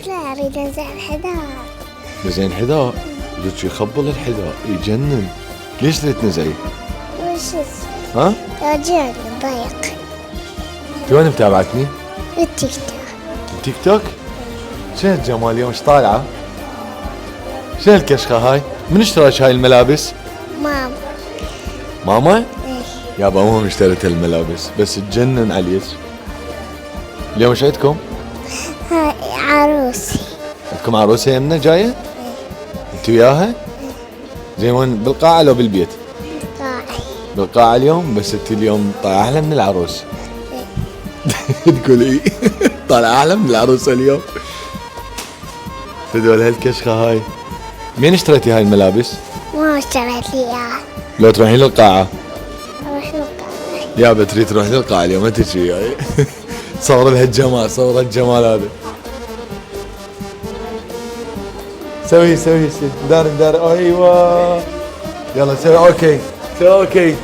لا أريد أنزع الحذاء. نزين حذاء؟ يجيك يخبل الحذاء يجنن. ليش تريد تنزعيه؟ وش اسمه؟ ها؟ رجعني ضيق. انت وين متابعتني؟ التيك توك. التيك توك؟ شنو الجمال اليوم ايش طالعة؟ شنو الكشخة هاي؟ من اشتراش هاي الملابس؟ ماما. ماما؟ إيه. يابا ماما اشترت الملابس بس تجنن عليك. اليوم ايش عندكم؟ هاي عروسي. عندكم عروسة يمنا جاية؟ إيه. انت وياها؟ زين وين بالقاعة لو بالبيت؟ قاعي. بالقاعة اليوم بس انت اليوم طالعة احلى من العروس. تقول ايه؟ طالعة احلى من العروسة اليوم. تدول هالكشخة هاي. مين اشتريتي هاي الملابس؟ ما اشتريت لي إياها. لو تروحين للقاعة. أروح القاعة. يابا تريد تروح للقاعة اليوم ما تجي وياي. صور لها الجمال صور الجمال هذا. سوي دار ايوه. يلا سوي اوكي.